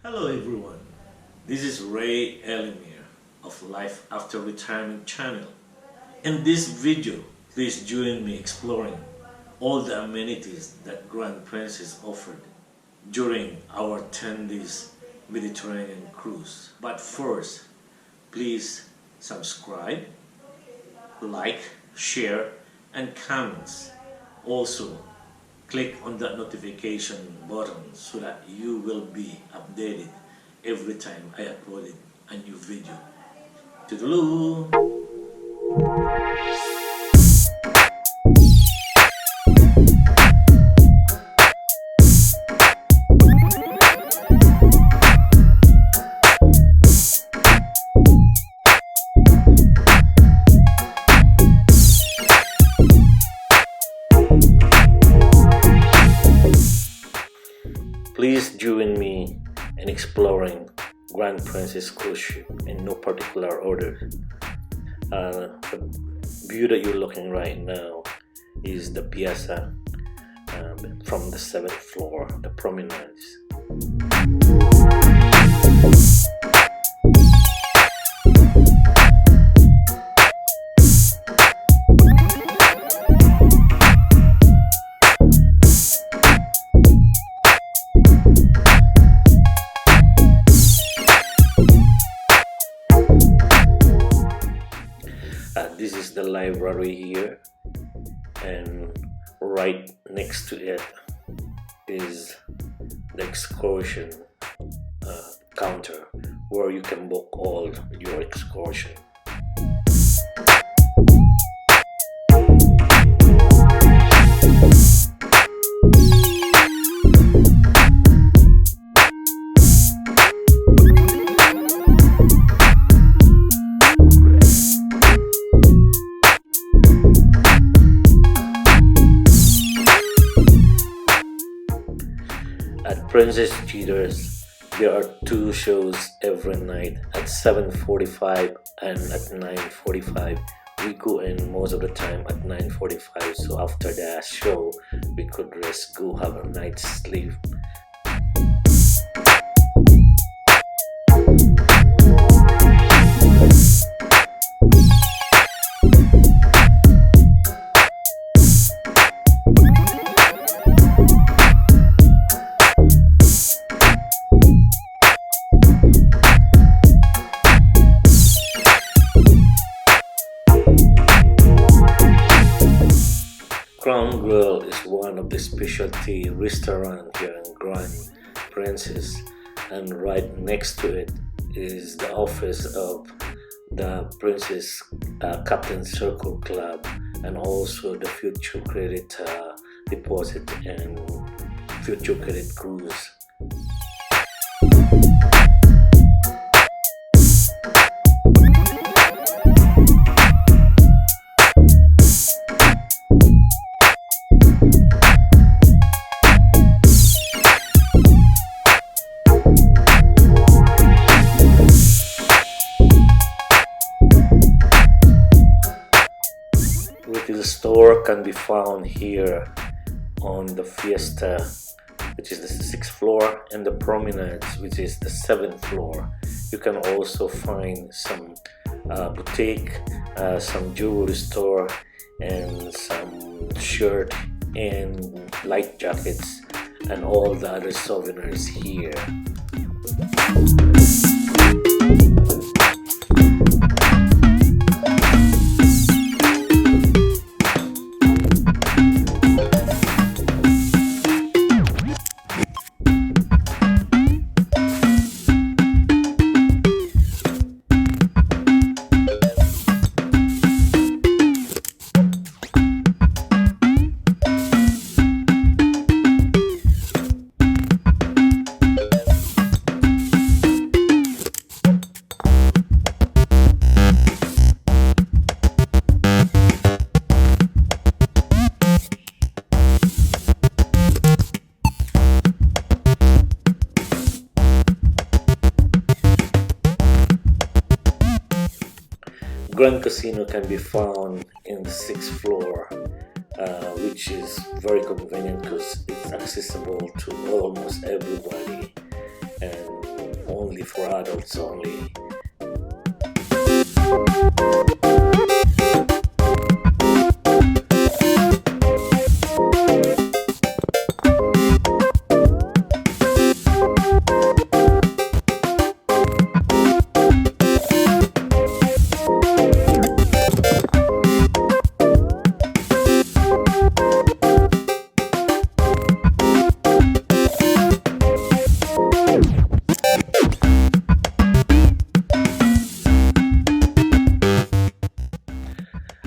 Hello everyone, this is Elumir of Life After Retirement channel. In this video, please join me exploring all the amenities that Grand Princess offered during our 10 days Mediterranean cruise. But first, please subscribe, like, share, and comments. Also, click on that notification button so that you will be updated every time I upload a new video. Toodaloo! Please join me in exploring Grand Princess cruise ship in no particular order. The view that you're looking right now is the piazza from the 7th floor, the promenades. This is the library here, and right next to it is the excursion counter where you can book all your excursion. At Princess Cheaters, there are two shows every night at 7:45 and at 9:45. We go in most of the time at 9:45, so after the show we could rest, go have a night's sleep. Crown Grill is one of the specialty restaurants here in Grand Princess, and right next to it is the office of the Princess Captain Circle Club, and also the Future Credit Deposit and Future Credit Cruise. Retail store can be found here on the Fiesta, which is the 6th floor, and the Promenades, which is the 7th floor. You can also find some boutique, some jewelry store, and some shirt and light jackets and all the other souvenirs here. Grand Casino can be found in the 6th floor, which is very convenient because it's accessible to almost everybody, and for adults only.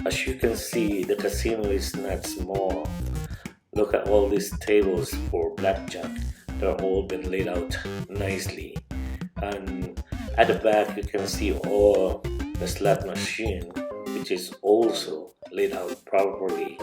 As you can see, the casino is not small. Look at all these tables for blackjack. They're all been laid out nicely. And at the back you can see all the slot machine, which is also laid out properly.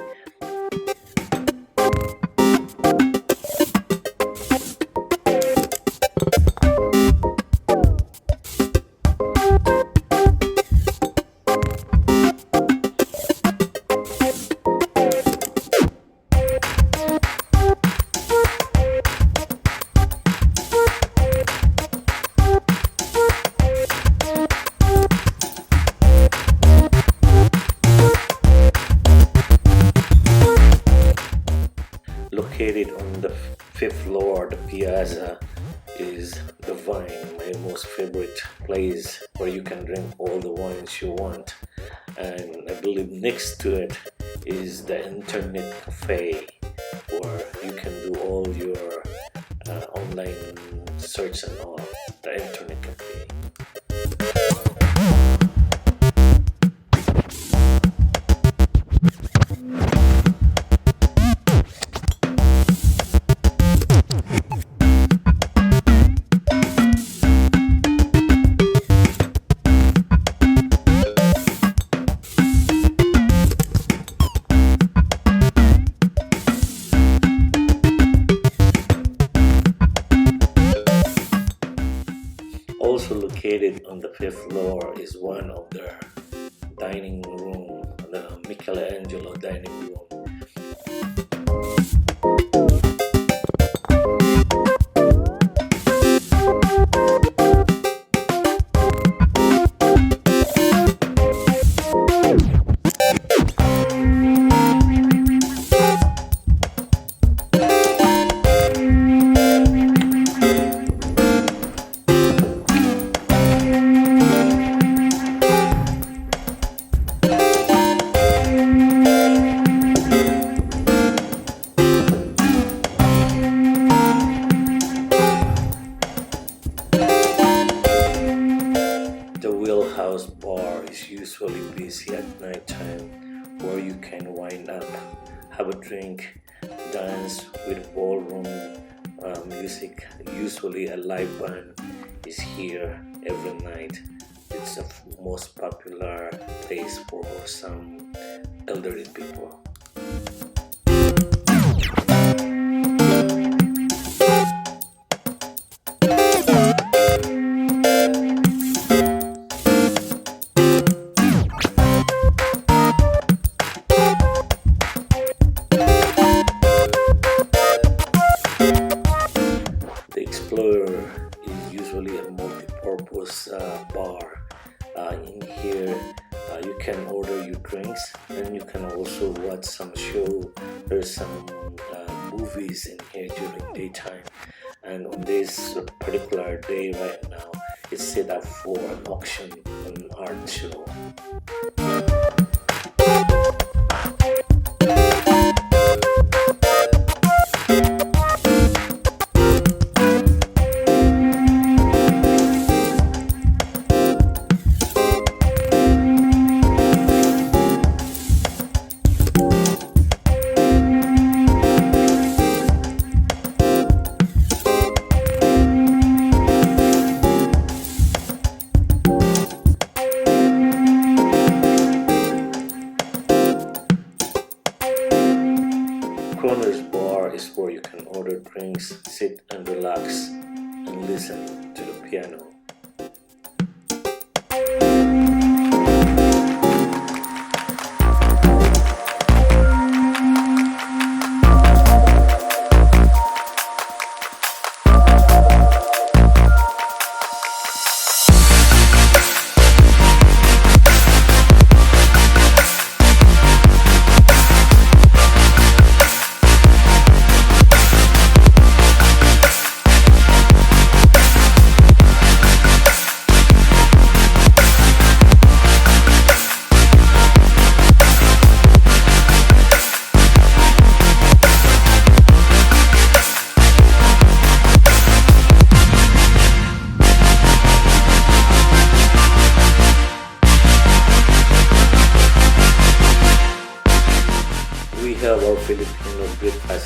Located on the fifth floor, the piazza is the Vine, my most favorite place where you can drink all the wines you want. And I believe next to it is the internet cafe where you can do all your online search and all. The internet cafe. Also located on the fifth floor is one of their dining room, the Michelangelo dining room. The Wheelhouse Bar is usually busy at night time, where you can wind up, have a drink, dance with ballroom music. Usually a live band is here every night. It's the most popular place for some elderly people. The Explorer is usually a multi-purpose bar. In here you can order your drinks and you can also watch some show. There's some movies in here during daytime, and on this particular day right now it's set up for an auction, an art show. Corner's Bar is where you can order drinks, sit and relax, and listen to the piano.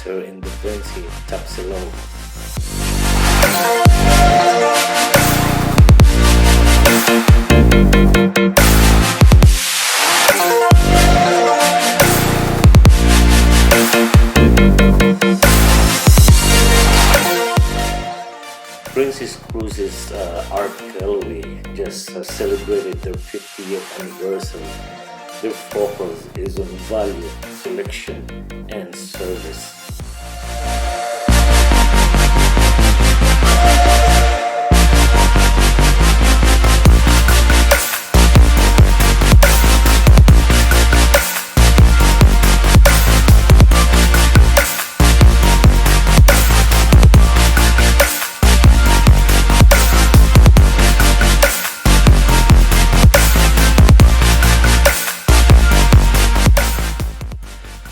here in the Vinci Tapsilog. Princess Cruises Art Gallery just celebrated their 50th anniversary. Their focus is on value, selection, and service.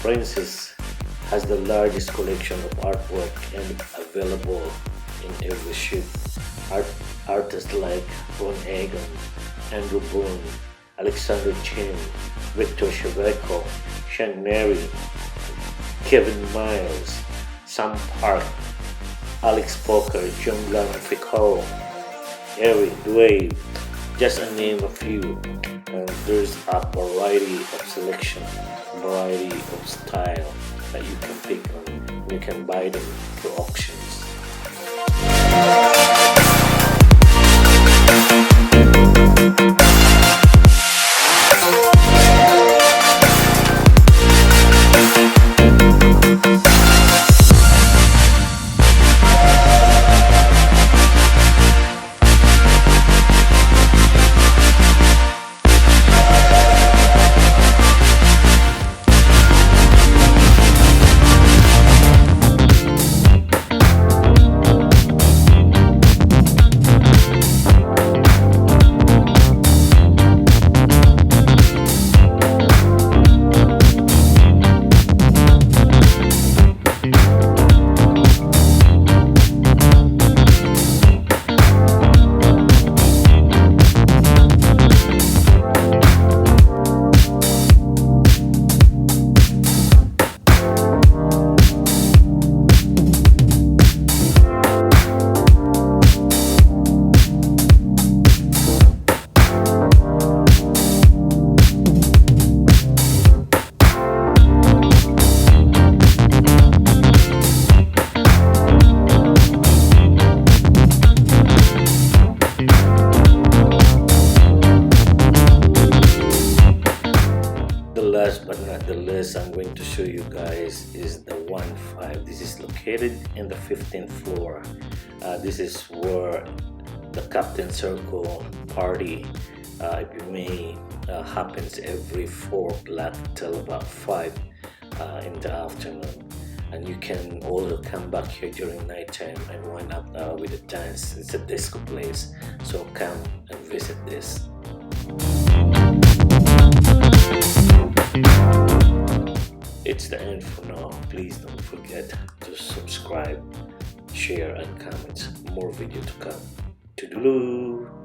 Princess has the largest collection of artwork and available in every ship. Artists like Ron Egan, Andrew Boone, Alexander Chin, Victor Cheveco, Sean Mary, Kevin Miles, Sam Park, Alex Poker, John Ficou, Eric Dwayne, just to name a few. And there's a variety of selection, variety of style that you can pick on. You can buy them through auctions. Last but not the least, I'm going to show you guys is the 1-5. This is located in the 15th floor. This is where the Captain Circle party, if you may, happens every 4 o'clock till about 5 in the afternoon. And you can also come back here during nighttime and wind up with a dance. It's a disco place, so come and visit this. It's the end for now. Please don't forget to subscribe, share, and comment. More video to come. Toodaloo!